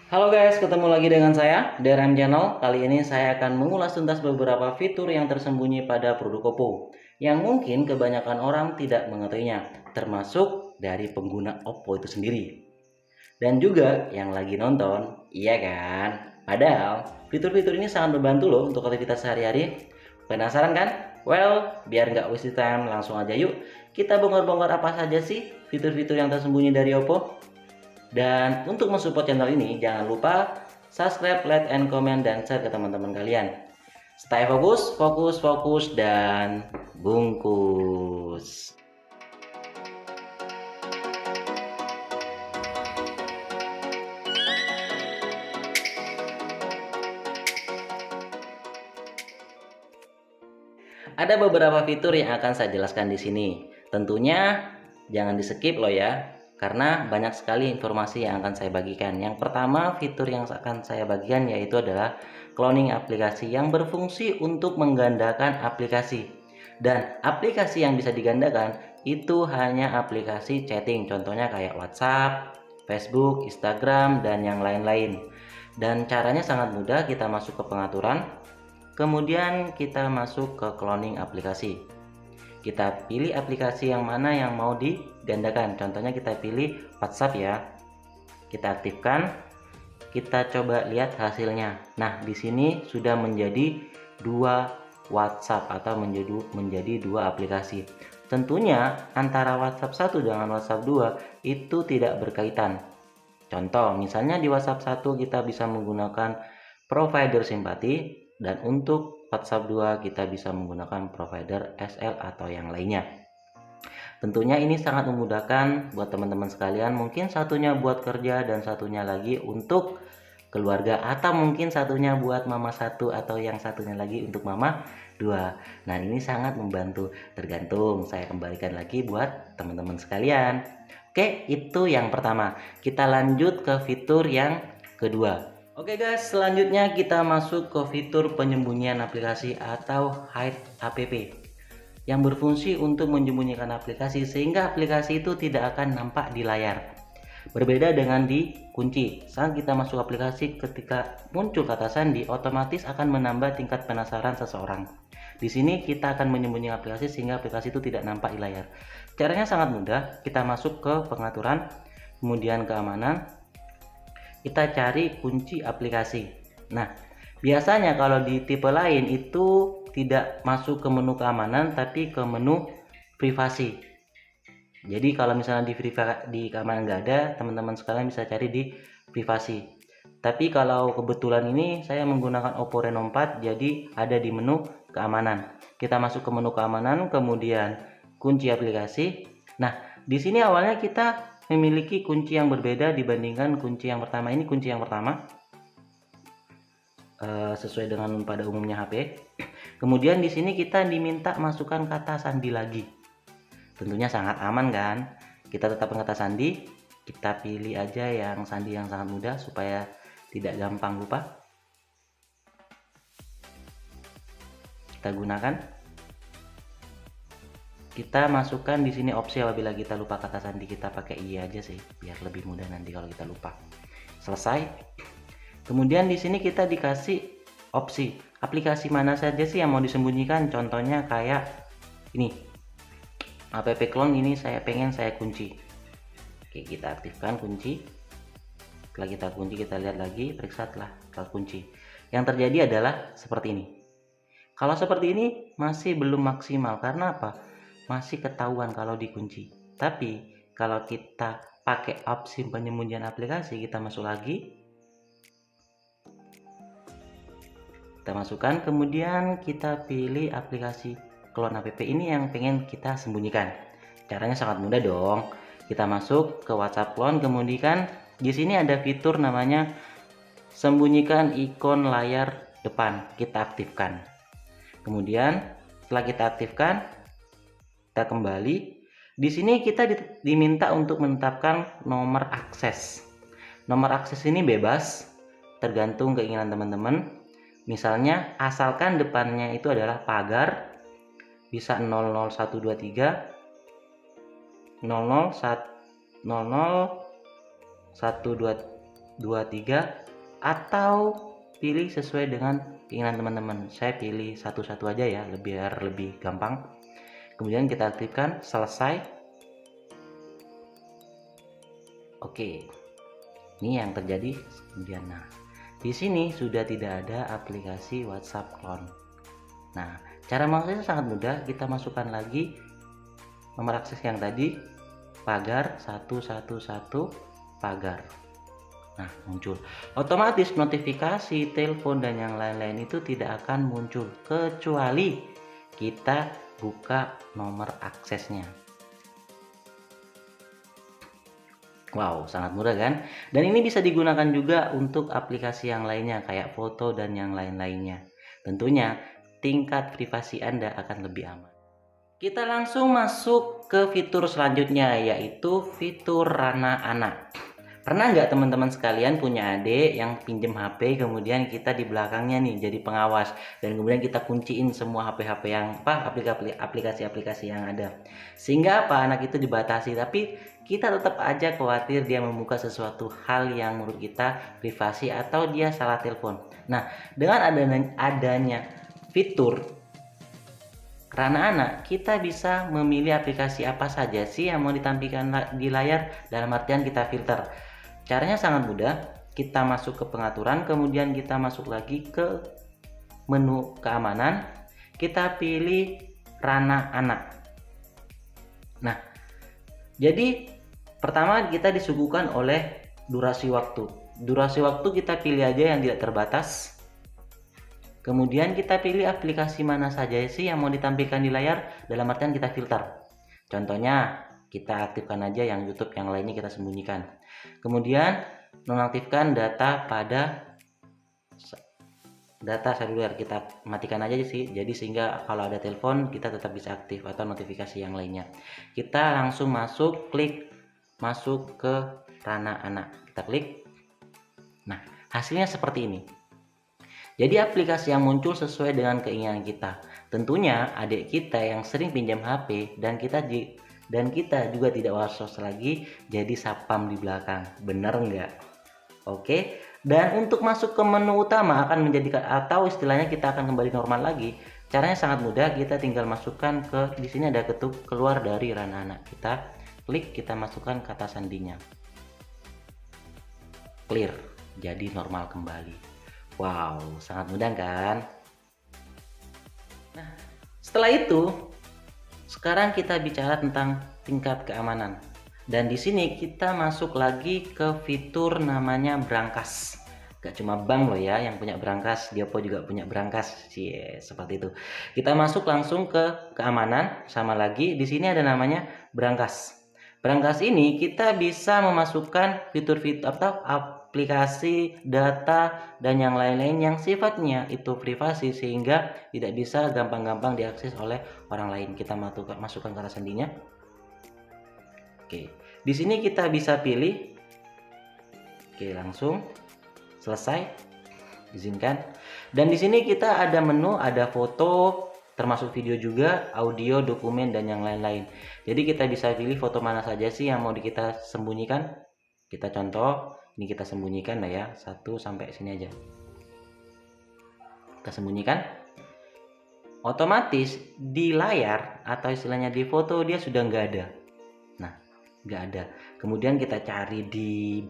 Halo guys, ketemu lagi dengan saya, DRM Channel. Kali ini saya akan mengulas tuntas beberapa fitur yang tersembunyi pada produk Oppo, yang mungkin kebanyakan orang tidak mengetahuinya, termasuk dari pengguna Oppo itu sendiri. Dan juga yang lagi nonton, iya kan? Padahal, fitur-fitur ini sangat membantu loh untuk aktivitas sehari-hari. Penasaran kan? Well, biar nggak waste time, langsung aja yuk. Kita bongkar-bongkar apa saja sih fitur-fitur yang tersembunyi dari Oppo. Dan untuk mensupport channel ini, jangan lupa subscribe, like, and comment, dan share ke teman-teman kalian. Stay fokus, fokus, fokus, dan bungkus. Ada beberapa fitur yang akan saya jelaskan di sini. Tentunya jangan di skip loh ya, karena banyak sekali informasi yang akan saya bagikan. Yang pertama, fitur yang akan saya bagikan yaitu adalah cloning aplikasi yang berfungsi untuk menggandakan aplikasi. Dan aplikasi yang bisa digandakan itu hanya aplikasi chatting, contohnya kayak WhatsApp, Facebook, Instagram, dan yang lain-lain. Dan caranya sangat mudah, kita masuk ke pengaturan. Kemudian kita masuk ke cloning aplikasi. Kita pilih aplikasi yang mana yang mau digandakan. Contohnya kita pilih WhatsApp ya. Kita aktifkan. Kita coba lihat hasilnya. Nah, di sini sudah menjadi dua WhatsApp atau menjadi dua aplikasi. Tentunya antara WhatsApp 1 dengan WhatsApp 2 itu tidak berkaitan. Contoh, misalnya di WhatsApp 1 kita bisa menggunakan provider simpati, dan untuk WhatsApp 2 kita bisa menggunakan provider SL atau yang lainnya. Tentunya ini sangat memudahkan buat teman-teman sekalian, mungkin satunya buat kerja dan satunya lagi untuk keluarga, atau mungkin satunya buat mama satu atau yang satunya lagi untuk mama dua. Nah, ini sangat membantu, tergantung, saya kembalikan lagi buat teman-teman sekalian. Oke, itu yang pertama. Kita lanjut ke fitur yang kedua. Oke guys, selanjutnya kita masuk ke fitur penyembunyian aplikasi atau hide app, yang berfungsi untuk menyembunyikan aplikasi sehingga aplikasi itu tidak akan nampak di layar. Berbeda dengan di kunci, saat kita masuk aplikasi, ketika muncul kata sandi otomatis akan menambah tingkat penasaran seseorang. Di sini kita akan menyembunyikan aplikasi sehingga aplikasi itu tidak nampak di layar. Caranya sangat mudah, kita masuk ke pengaturan, kemudian keamanan, kita cari kunci aplikasi. Nah, biasanya kalau di tipe lain itu tidak masuk ke menu keamanan tapi ke menu privasi. Jadi kalau misalnya di keamanan nggak ada, teman-teman sekalian bisa cari di privasi. Tapi kalau kebetulan ini saya menggunakan Oppo Reno 4, jadi ada di menu keamanan. Kita masuk ke menu keamanan, kemudian kunci aplikasi. Nah, di sini awalnya kita memiliki kunci yang berbeda dibandingkan kunci yang pertama. Ini kunci yang pertama, sesuai dengan pada umumnya HP. Kemudian di sini kita diminta masukkan kata sandi lagi. Tentunya sangat aman kan? Kita tetap kata sandi, kita pilih aja yang sandi yang sangat mudah supaya tidak gampang lupa. Kita gunakan. Kita masukkan di sini opsi apabila kita lupa kata sandi, kita pakai iya aja sih biar lebih mudah nanti kalau kita lupa. Selesai. Kemudian di sini kita dikasih opsi aplikasi mana saja sih yang mau disembunyikan. Contohnya kayak ini, app clone ini saya pengen saya kunci. Oke, kita aktifkan kunci. Setelah kita kunci, kita lihat lagi, periksa telah kunci. Yang terjadi adalah seperti ini. Kalau seperti ini masih belum maksimal, karena apa? Masih ketahuan kalau dikunci. Tapi kalau kita pakai opsi penyembunyian aplikasi, kita masuk lagi, kita masukkan, kemudian kita pilih aplikasi clone app ini yang pengen kita sembunyikan. Caranya sangat mudah dong. Kita masuk ke WhatsApp clone, kemudian di sini ada fitur namanya sembunyikan ikon layar depan, kita aktifkan. Kemudian setelah kita aktifkan, kita kembali. Di sini kita diminta untuk menetapkan nomor akses. Nomor akses ini bebas, tergantung keinginan teman-teman. Misalnya asalkan depannya itu adalah pagar, bisa 00123 00123 3, atau pilih sesuai dengan keinginan teman-teman. Saya pilih satu-satu aja ya, biar lebih gampang. Kemudian kita aktifkan selesai. Oke, ini yang terjadi. Kemudian di sini sudah tidak ada aplikasi WhatsApp Clone. Nah, cara mengaksesnya sangat mudah. Kita masukkan lagi nomor akses yang tadi, pagar 111 pagar. Nah, muncul. Otomatis notifikasi, telepon, dan yang lain-lain itu tidak akan muncul kecuali kita buka nomor aksesnya. Wow, sangat mudah kan? Dan ini bisa digunakan juga untuk aplikasi yang lainnya kayak foto dan yang lain-lainnya. Tentunya tingkat privasi Anda akan lebih aman. Kita langsung masuk ke fitur selanjutnya, yaitu fitur ranah anak. Pernah nggak teman-teman sekalian punya adik yang pinjem HP, kemudian kita di belakangnya nih jadi pengawas, dan kemudian kita kunciin semua HP-HP yang aplikasi-aplikasi yang ada, sehingga anak itu dibatasi, tapi kita tetap aja khawatir dia membuka sesuatu hal yang menurut kita privasi atau dia salah telepon. Nah, dengan adanya fitur ranah anak, kita bisa memilih aplikasi apa saja sih yang mau ditampilkan di layar, dalam artian kita filter. Caranya sangat mudah. Kita masuk ke pengaturan, kemudian kita masuk lagi ke menu keamanan, kita pilih ranah anak. Nah, jadi pertama kita disuguhkan oleh durasi waktu. Durasi waktu kita pilih aja yang tidak terbatas. Kemudian kita pilih aplikasi mana saja sih yang mau ditampilkan di layar, dalam artian kita filter. Contohnya kita aktifkan aja yang YouTube, yang lainnya kita sembunyikan. Kemudian nonaktifkan data seluler, kita matikan aja sih, jadi sehingga kalau ada telepon kita tetap bisa aktif, atau notifikasi yang lainnya. Kita langsung klik masuk ke ranah anak, kita klik. Nah, hasilnya seperti ini. Jadi aplikasi yang muncul sesuai dengan keinginan kita. Tentunya adik kita yang sering pinjam HP dan kita juga tidak was-was lagi jadi sapam di belakang. Bener nggak? Oke. Dan untuk masuk ke menu utama akan menjadikan, atau istilahnya kita akan kembali normal lagi. Caranya sangat mudah. Kita tinggal masukkan ke, di sini ada ketuk keluar dari ranah anak. Kita klik, kita masukkan kata sandinya. Clear. Jadi normal kembali. Wow, sangat mudah kan? Nah, setelah itu sekarang kita bicara tentang tingkat keamanan. Dan di sini kita masuk lagi ke fitur namanya brankas. Gak cuma bank loh ya yang punya brankas, Diopo juga punya brankas. Seperti itu. Kita masuk langsung ke keamanan, sama lagi di sini ada namanya brankas. Brankas ini kita bisa memasukkan fitur-fitur atau aplikasi, data, dan yang lain-lain yang sifatnya itu privasi, sehingga tidak bisa gampang-gampang diakses oleh orang lain. Kita masukkan kata sandinya. Oke, di sini kita bisa pilih. Oke, langsung selesai, izinkan. Dan di sini kita ada menu, ada foto, termasuk video juga, audio, dokumen, dan yang lain-lain. Jadi kita bisa pilih foto mana saja sih yang mau kita sembunyikan. Kita contoh, ini kita sembunyikan lah ya, 1 sampai sini aja. Kita sembunyikan. Otomatis di layar atau istilahnya di foto dia sudah nggak ada. Nah, nggak ada. Kemudian kita cari di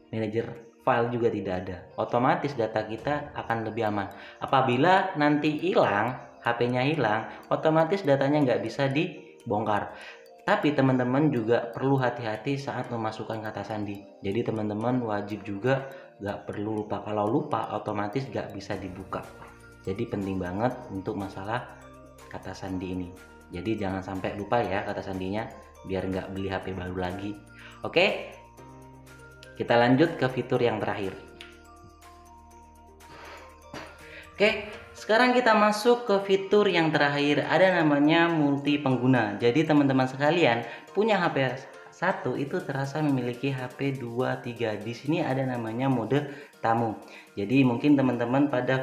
manajer file juga tidak ada. Otomatis data kita akan lebih aman. Apabila nanti hilang, HP-nya hilang, otomatis datanya nggak bisa dibongkar. Tapi teman-teman juga perlu hati-hati saat memasukkan kata sandi. Jadi teman-teman wajib juga nggak perlu lupa. Kalau lupa otomatis nggak bisa dibuka. Jadi penting banget untuk masalah kata sandi ini. Jadi jangan sampai lupa ya kata sandinya, biar nggak beli HP baru lagi. Oke, kita lanjut ke fitur yang terakhir. Oke, sekarang kita masuk ke fitur yang terakhir, ada namanya multi pengguna. Jadi teman-teman sekalian punya HP 1 itu terasa memiliki HP 2, 3. Di sini ada namanya mode tamu. Jadi mungkin teman-teman pada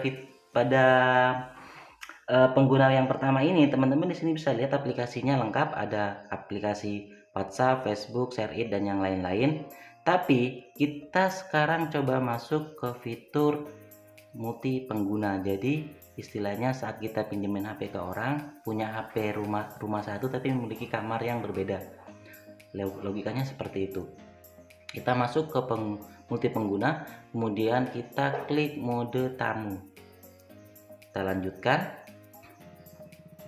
pengguna yang pertama ini, teman-teman di sini bisa lihat aplikasinya lengkap, ada aplikasi WhatsApp, Facebook, ShareIt, dan yang lain-lain. Tapi kita sekarang coba masuk ke fitur multi pengguna. Jadi istilahnya saat kita pinjemin HP ke orang, punya HP rumah satu tapi memiliki kamar yang berbeda. Logikanya seperti itu. Kita masuk ke multi pengguna, kemudian kita klik mode tamu. Kita lanjutkan.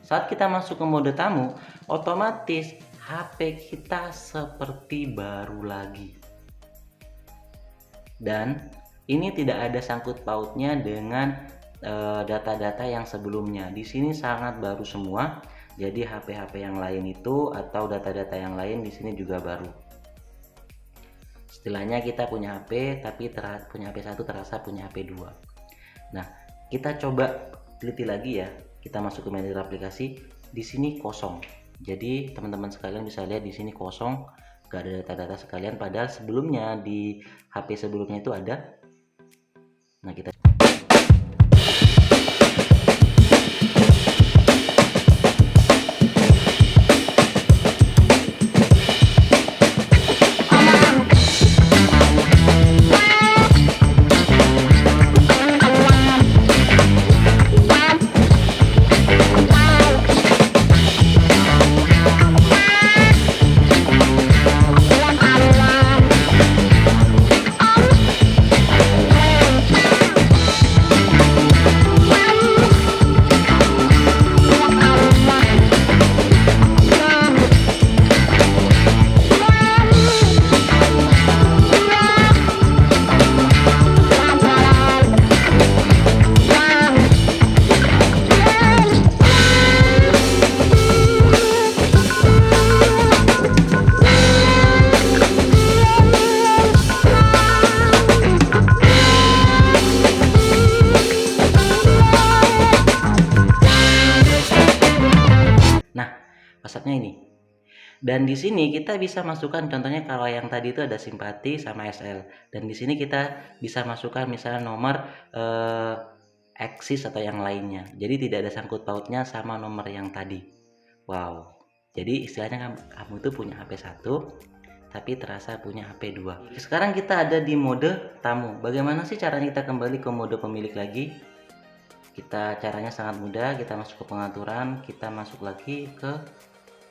Saat kita masuk ke mode tamu, otomatis HP kita seperti baru lagi. Dan ini tidak ada sangkut pautnya dengan data-data yang sebelumnya. Di sini sangat baru semua. Jadi HP-HP yang lain itu atau data-data yang lain di sini juga baru. Istilahnya kita punya HP tapi punya HP 1 terasa punya HP 2. Nah, kita coba teliti lagi ya. Kita masuk ke manajer aplikasi. Di sini kosong. Jadi teman-teman sekalian bisa lihat di sini kosong, gak ada data-data sekalian. Padahal sebelumnya di HP sebelumnya itu ada. Nah, kita WhatsApp-nya ini. Dan di sini kita bisa masukkan, contohnya kalau yang tadi itu ada simpati sama SL, dan di sini kita bisa masukkan misalnya nomor eksis atau yang lainnya. Jadi tidak ada sangkut pautnya sama nomor yang tadi. Wow. Jadi istilahnya kamu itu punya HP 1 tapi terasa punya HP 2. Sekarang kita ada di mode tamu. Bagaimana sih caranya kita kembali ke mode pemilik lagi? Caranya sangat mudah. Kita masuk ke pengaturan, kita masuk lagi ke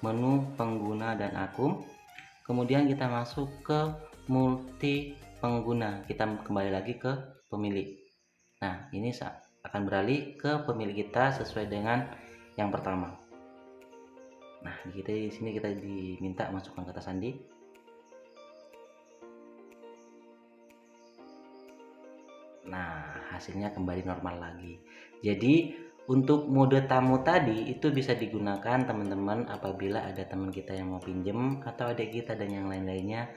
menu pengguna dan akun, kemudian kita masuk ke multi pengguna, kita kembali lagi ke pemilik. Nah, ini akan beralih ke pemilik kita sesuai dengan yang pertama. Nah, di sini kita diminta masukkan kata sandi. Nah, hasilnya kembali normal lagi. Jadi untuk mode tamu tadi itu bisa digunakan teman-teman apabila ada teman kita yang mau pinjem atau adik kita dan yang lain-lainnya,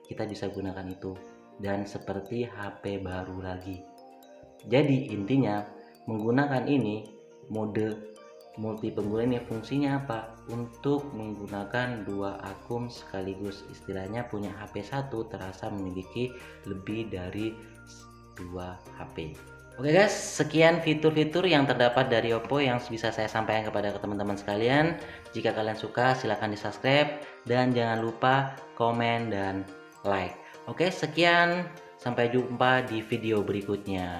kita bisa gunakan itu dan seperti HP baru lagi. Jadi intinya menggunakan ini mode multi pengguna ini fungsinya apa? Untuk menggunakan dua akun sekaligus, istilahnya punya HP 1 terasa memiliki lebih dari 2 HP. Oke guys, sekian fitur-fitur yang terdapat dari Oppo yang bisa saya sampaikan kepada teman-teman sekalian. Jika kalian suka silahkan di subscribe dan jangan lupa komen dan like. Oke, sekian, sampai jumpa di video berikutnya.